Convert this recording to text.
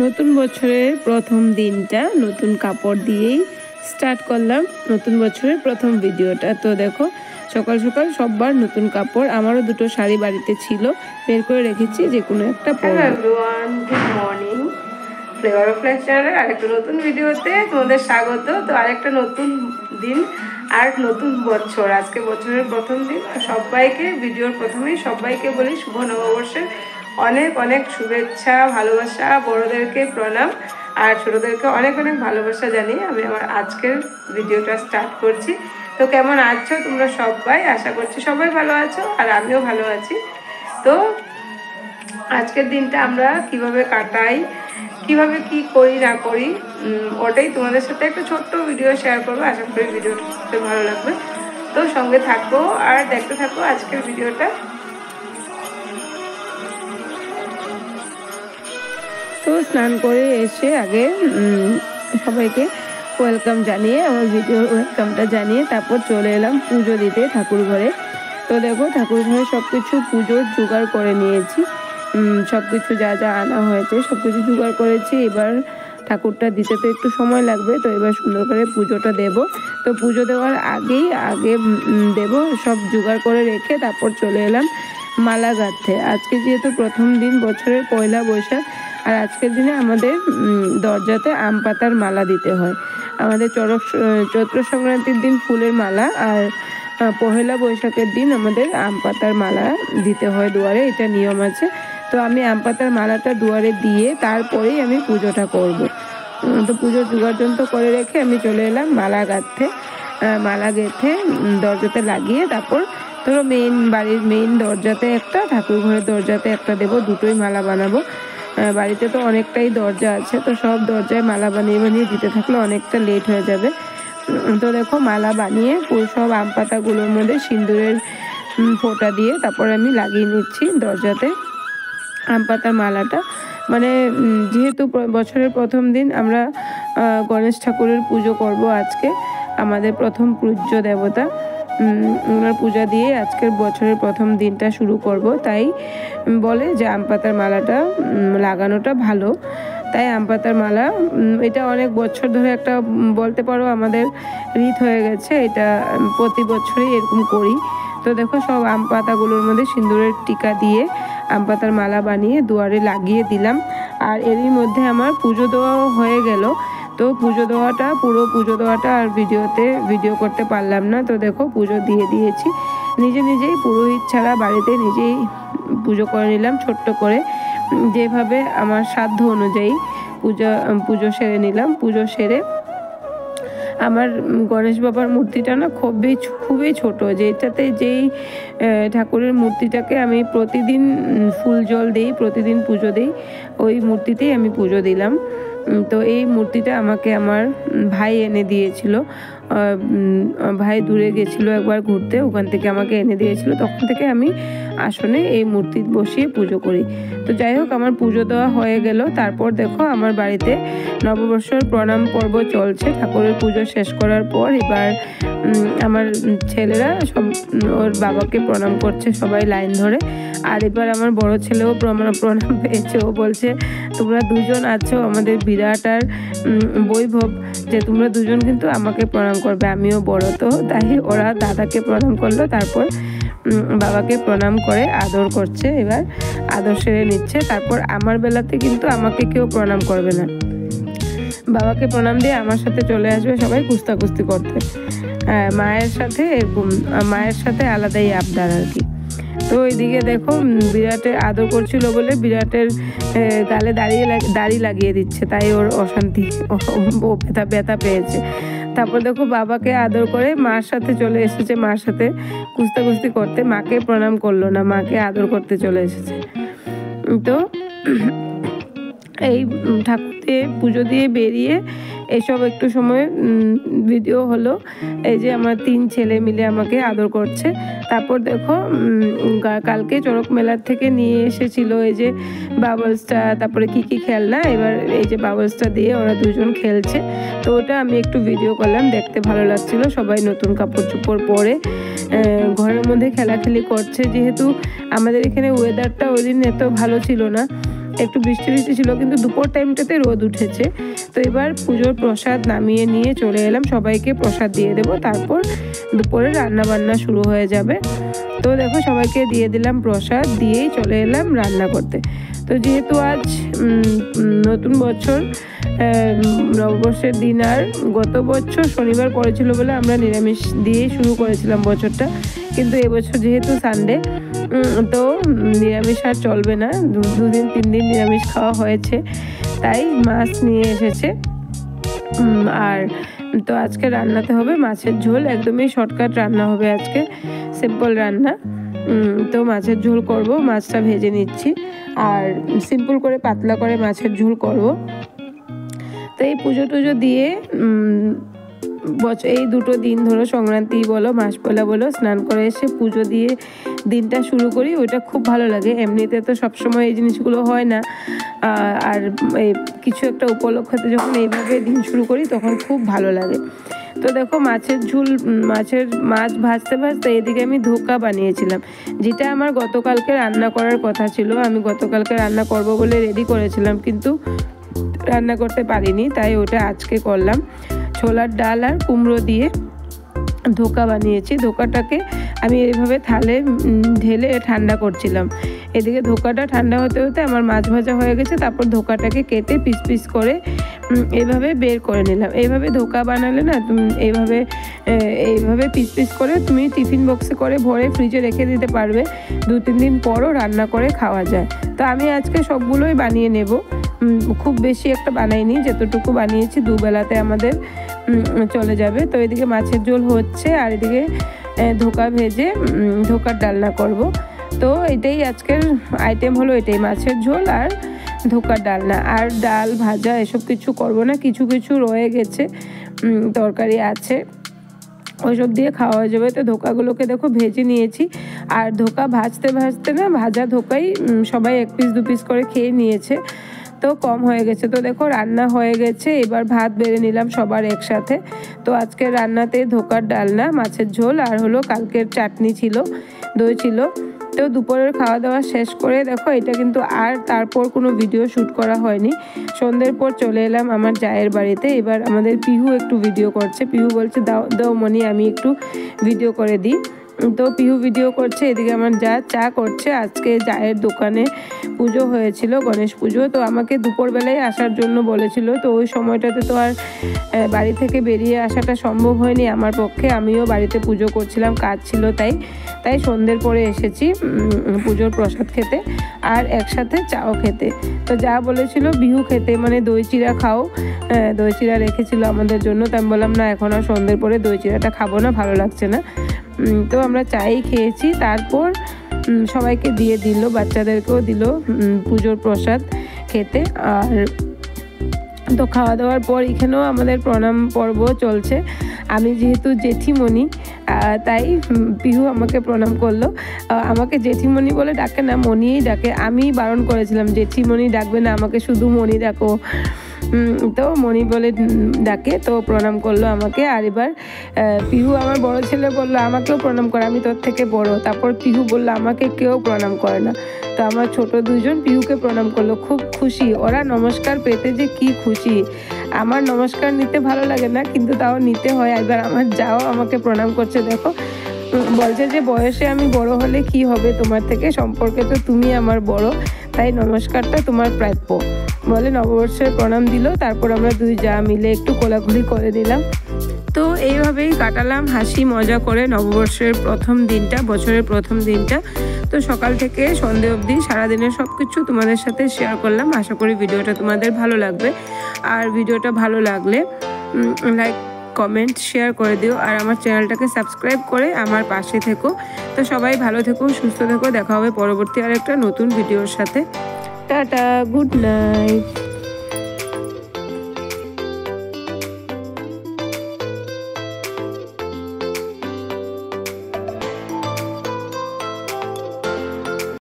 নতুন বছরের প্রথম দিনটা নতুন কাপড় দিয়েই স্টার্ট করলাম নতুন বছরের প্রথম ভিডিওটা। তো দেখো সকাল সকাল সববার নতুন কাপড়, আমারও দুটো শাড়ি বাড়িতে ছিল, বের করে রেখেছি যে কোনো একটা পরবো। Everyone, good morning. Flavour of life চ্যানেলের আরেকটা নতুন ভিডিওতে তোমাদের স্বাগত। তো আরেকটা নতুন দিন আর নতুন বছর, আজকে বছরের প্রথম দিন। সবাইকে ভিডিওর প্রথমেই সবাইকে বলি শুভ নববর্ষের অনেক অনেক শুভেচ্ছা, ভালোবাসা, বড়োদেরকে প্রণাম আর ছোটোদেরকে অনেক অনেক ভালোবাসা জানিয়ে আমি আমার আজকের ভিডিওটা স্টার্ট করছি। তো কেমন আছো তোমরা সবাই? আশা করছি সবাই ভালো আছো আর আমিও ভালো আছি। তো আজকের দিনটা আমরা কিভাবে কাটাই, কিভাবে কি করি না করি, ওটাই তোমাদের সাথে একটা ছোট্ট ভিডিও শেয়ার করবো। আশা করি ভিডিওটা ভালো লাগবে। তো সঙ্গে থাকো আর দেখতে থাকো আজকের ভিডিওটা। তো স্নান করে এসে আগে সবাইকে ওয়েলকাম জানিয়ে, আমার ভিডিওর ওয়েলকামটা জানিয়ে তারপর চলে এলাম পুজো দিতে ঠাকুর ঘরে। তো দেখো ঠাকুর ঘরে সব কিছু পুজোর জোগাড় করে নিয়েছি, সব কিছু যা যা আনা হয়েছে সব কিছু জোগাড় করেছি। এবার ঠাকুরটা দিতে তো একটু সময় লাগবে, তো এবার সুন্দর করে পুজোটা দেব। তো পুজো দেওয়ার আগে দেব, সব জোগাড় করে রেখে তারপর চলে এলাম মালা গাঁথতে। আজকে যেহেতু প্রথম দিন বছরের পয়লা বৈশাখ, আর আজকের দিনে আমাদের দরজাতে আম পাতার মালা দিতে হয়। আমাদের চৈত্র সংক্রান্তির দিন ফুলের মালা, আর পহেলা বৈশাখের দিন আমাদের আম পাতার মালা দিতে হয় দুয়ারে, এটা নিয়ম আছে। তো আমি আম পাতার মালাটা দুয়ারে দিয়ে তারপরেই আমি পুজোটা করব। তো পুজোর যোগাড়যন্ত্র করে রেখে আমি চলে এলাম মালা গাঁথতে। মালা গেঁথে দরজাতে লাগিয়ে তারপর ধরো বাড়ির মেইন দরজাতে একটা, ঠাকুর ঘরের দরজাতে একটা দেবো, দুটোই মালা বানাবো। বাড়িতে তো অনেকটাই দরজা আছে, তো সব দরজায় মালা বানিয়ে দিতে থাকলে অনেকটা লেট হয়ে যাবে। তো দেখো মালা বানিয়ে সব আম পাতাগুলোর মধ্যে সিঁদুরের ফোঁটা দিয়ে তারপর আমি লাগিয়ে নিচ্ছি দরজাতে আম পাতার মালাটা। মানে যেহেতু বছরের প্রথম দিন আমরা গণেশ ঠাকুরের পুজো করব আজকে, আমাদের প্রথম পূজ্য দেবতা, ওনার পূজা দিয়ে আজকের বছরের প্রথম দিনটা শুরু করব। তাই বলে যে আম পাতার মালাটা লাগানোটা ভালো। তাই আম পাতার মালা, এটা অনেক বছর ধরে একটা বলতে পারো আমাদের রীত হয়ে গেছে, এটা প্রতি বছরই এরকম করি। তো দেখো সব আম পাতাগুলোর মধ্যে সিঁদুরের টিকা দিয়ে আম পাতার মালা বানিয়ে দুয়ারে লাগিয়ে দিলাম। আর এরই মধ্যে আমার পুজো দেওয়াও হয়ে গেল। তো পুরো পুজো দেওয়াটা আর ভিডিও করতে পারলাম না। তো দেখো পুজো দিয়ে দিয়েছি, নিজেই পুরোহিত ছাড়া বাড়িতে নিজেই পুজো করে নিলাম ছোট্ট করে, যেভাবে আমার সাধ্য অনুযায়ী পুজো সেরে নিলাম। পুজো সেরে আমার গণেশ বাবার মূর্তিটা না খুবই ছোট, যেই ঠাকুরের মূর্তিটাকে আমি প্রতিদিন ফুল জল দিই, প্রতিদিন পুজো দিই, ওই মূর্তিতেই আমি পুজো দিলাম। তো এই মূর্তিটা আমাকে আমার ভাই এনে দিয়েছিল। ভাই দূরে গেছিলো একবার ঘুরতে, ওখান থেকে আমাকে এনে দিয়েছিল, তখন থেকে আমি আসনে এই মূর্তি বসিয়ে পুজো করি। তো যাই হোক, আমার পুজো দেওয়া হয়ে গেল। তারপর দেখো আমার বাড়িতে নববর্ষর প্রণাম পর্ব চলছে। ঠাকুরের পুজো শেষ করার পর এবার আমার ছেলেরা সব ওর বাবাকে প্রণাম করছে, সবাই লাইন ধরে। আর এবার আমার বড় ছেলেও প্রণাম পেয়েছে। ও বলছে তোমরা দুজন আছো আমাদের বিরাট আর বৈভব, যে তোমরা দুজন কিন্তু আমাকে প্রণাম করবে, আমিও বড়। তো তাই ওরা দাদাকে প্রণাম করলো, তারপর বাবাকে প্রণাম করে আদর করছে, এবার আদর সেরে নিচ্ছে। তারপর আমার বেলাতে কিন্তু আমাকে কেউ প্রণাম করবে না, বাবাকে প্রণাম দিয়ে আমার সাথে চলে আসবে সবাই কুস্তাকুস্তি করতে। মায়ের সাথে আলাদাই আবদার আর কি। তো ওইদিকে দেখো বিরাটের আদর করছিল বলে বিরাটের গালে দাড়ি লাগিয়ে দিচ্ছে, তাই ওর অশান্তি, ও ব্যথা পেয়েছে। তারপর দেখো বাবাকে আদর করে মার সাথে চলে এসেছে, মার সাথে কুস্তাকুস্তি করতে। মাকে প্রণাম করলো না, মাকে আদর করতে চলে এসেছে। তো এই ঠাকুরকে পুজো দিয়ে বেরিয়ে এসব একটু সময় ভিডিও হলো। এই যে আমার 3 ছেলে মিলে আমাকে আদর করছে। তারপর দেখো কালকে চড়ক মেলার থেকে নিয়ে এসেছিল এই যে বাবলসটা, তারপরে কি খেলনা, এবার এই যে বাবলসটা দিয়ে ওরা দুজন খেলছে। তো ওটা আমি একটু ভিডিও করলাম, দেখতে ভালো লাগছিল। সবাই নতুন কাপড় চোপড় পরে ঘরের মধ্যে খেলাখেলি করছে। যেহেতু আমাদের এখানে ওয়েদারটা ওই দিন এত ভালো ছিল না, একটু বৃষ্টি বৃষ্টি ছিল, কিন্তু দুপুর টাইমটাতে রোদ উঠেছে। তো এবার পুজোর প্রসাদ নামিয়ে নিয়ে চলে এলাম, সবাইকে প্রসাদ দিয়ে দেবো, তারপর দুপুরে রান্না বান্না শুরু হয়ে যাবে। তো দেখো সবাইকে দিয়ে দিলাম প্রসাদ, দিয়েই চলে এলাম রান্না করতে। তো যেহেতু আজ নতুন বছর, নববর্ষের দিন, আর গত বছর শনিবার পড়েছিল বলে আমরা নিরামিষ দিয়েই শুরু করেছিলাম বছরটা, কিন্তু এবছর যেহেতু সানডে, তো নিরামিষ আর চলবে না, 2 দিন 3 দিন নিরামিষ খাওয়া হয়েছে, তাই মাছ নিয়ে এসেছে। আর তো আজকে রান্নাতে হবে মাছের ঝোল, একদমই শর্টকাট রান্না হবে আজকে, সিম্পল রান্না। তো মাছের ঝোল করব, মাছটা ভেজে নিচ্ছি, আর সিম্পল করে পাতলা করে মাছের ঝোল করব। তো এই পুজো টুজো দিয়ে এই 2 দিন ধরো, সংক্রান্তি বলো মাসপলা বলো, স্নান করে এসে পুজো দিয়ে দিনটা শুরু করি, ওইটা খুব ভালো লাগে। এমনিতে তো সবসময় এই জিনিসগুলো হয় না, আর এই কিছু একটা উপলক্ষতে যখন এইভাবে দিন শুরু করি তখন খুব ভালো লাগে। তো দেখো মাছ ভাজতে ভাজতে এদিকে আমি ধোকা বানিয়েছিলাম, যেটা আমার গতকালকে রান্না করার কথা ছিল। আমি গতকালকে রান্না করব বলে রেডি করেছিলাম, কিন্তু রান্না করতে পারিনি, তাই ওটা আজকে করলাম। ছোলার ডাল আর কুমড়ো দিয়ে ধোকা বানিয়েছি। ধোকাটাকে আমি এইভাবে থালে ঢেলে ঠান্ডা করছিলাম। এদিকে ধোকাটা ঠান্ডা হতে হতে আমার মাছ ভাজা হয়ে গেছে, তারপর ধোকাটাকে কেটে পিস পিস করে এইভাবে বের করে নিলাম। এইভাবে ধোকা বানালে না, তুমি এইভাবে পিস পিস করে তুমি টিফিন বক্সে করে ভরে ফ্রিজে রেখে দিতে পারবে, 2-3 দিন পরও রান্না করে খাওয়া যায়। তো আমি আজকে সবগুলোই বানিয়ে নেব, খুব বেশি একটা বানাইনি, যতটুকু বানিয়েছি 2 বেলাতে আমাদের চলে যাবে। তো এদিকে মাছের ঝোল হচ্ছে, আর এদিকে ধোকা ভেজে ধোকার ডালনা করব। তো এটাই আজকের আইটেম হলো, এটাই মাছের ঝোল আর ধোকার ডালনা। আর ডাল ভাজা এসব কিছু করব না, কিছু কিছু রয়ে গেছে, তরকারি আছে, ওইসব দিয়ে খাওয়া হয়ে যাবে। তো ধোকাগুলোকে দেখো ভেজে নিয়েছি, আর ধোকা ভাজতে ভাজতে না, ভাজা ধোকাই সবাই 1 পিস 2 পিস করে খেয়ে নিয়েছে, তো কম হয়ে গেছে। তো দেখো রান্না হয়ে গেছে, এবার ভাত বেড়ে নিলাম সবার একসাথে। তো আজকে রান্নাতে ধোকার ডালনা, মাছের ঝোল, আর হলো কালকের চাটনি ছিল, দই ছিল। তো দুপুরের খাওয়া দাওয়া শেষ করে দেখো, এটা কিন্তু আর তারপর কোনো ভিডিও শ্যুট করা হয়নি। সন্ধ্যের পর চলে এলাম আমার জায়ের বাড়িতে। এবার আমাদের পিহু একটু ভিডিও করছে, পিহু বলছে দাও মনি আমি একটু ভিডিও করে দিই। তো পিহু ভিডিও করছে, এদিকে আমার যা চা করছে। আজকে জায়ের দোকানে পুজো হয়েছিল, গণেশ পুজো, তো আমাকে দুপুরবেলায় আসার জন্য বলেছিল। তো ওই সময়টাতে তো আর বাড়ি থেকে বেরিয়ে আসাটা সম্ভব হয়নি আমার পক্ষে, আমিও বাড়িতে পুজো করছিলাম, কাজ ছিল, তাই সন্ধ্যের পরে এসেছি পুজোর প্রসাদ খেতে আর একসাথে চাও খেতে। তো যা বলেছিল বিহু খেতে, মানে দই চিড়া খাও, দই চিড়া রেখেছিল আমাদের জন্য। তো আমি বললাম না, এখন আর সন্ধ্যের পরে দই চিড়াটা খাবো না, ভালো লাগছে না। তো আমরা চাই খেয়েছি, তারপর সবাইকে দিয়ে দিল, বাচ্চাদেরকেও দিল পুজোর প্রসাদ খেতে। আর তো খাওয়া দাওয়ার পর এখানেও আমাদের প্রণাম পর্ব চলছে। আমি যেহেতু জেঠিমণি, তাই পিহু আমাকে প্রণাম করলো। আমাকে জেঠিমণি বলে ডাকে না, মণিই ডাকে। আমি বারণ করেছিলাম জেঠিমণি ডাকবে না, আমাকে শুধু মণি ডাকো। তো মণি বলে ডাকে, তো প্রণাম করলো আমাকে। আর এবার পিহু আমার বড় ছেলে বললো আমাকেও প্রণাম করে, আমি তোর থেকে বড়। তারপর পিহু বললো আমাকে কেউ প্রণাম করে না। তো আমার ছোট 2 জন পিহুকে প্রণাম করলো, খুব খুশি ওরা, নমস্কার পেতে যে কি খুশি। আমার নমস্কার নিতে ভালো লাগে না, কিন্তু তাও নিতে হয়। এবার আমার যাও আমাকে প্রণাম করছে, দেখো বলছে যে বয়সে আমি বড় হলে কি হবে তোমার থেকে, সম্পর্কে তো তুমি আমার বড়, তাই নমস্কারটা তোমার প্রাপ্য বলে নববর্ষের প্রণাম দিল। তারপর আমরা 2 যা মিলে একটু কোলাকুলি করে দিলাম। তো এইভাবেই কাটালাম হাসি মজা করে নববর্ষের প্রথম দিনটা, বছরের প্রথম দিনটা। তো সকাল থেকে সন্ধে অবধি সারাদিনের সব কিছু তোমাদের সাথে শেয়ার করলাম। আশা করি ভিডিওটা তোমাদের ভালো লাগবে, আর ভিডিওটা ভালো লাগলে লাইক কমেন্ট শেয়ার করে দিও, আর আমার চ্যানেলটাকে সাবস্ক্রাইব করে আমার পাশে থেকো। তো সবাই ভালো থেকো, সুস্থ থেকো, দেখা হবে পরবর্তী আরেকটা নতুন ভিডিওর সাথে। Tata, good night.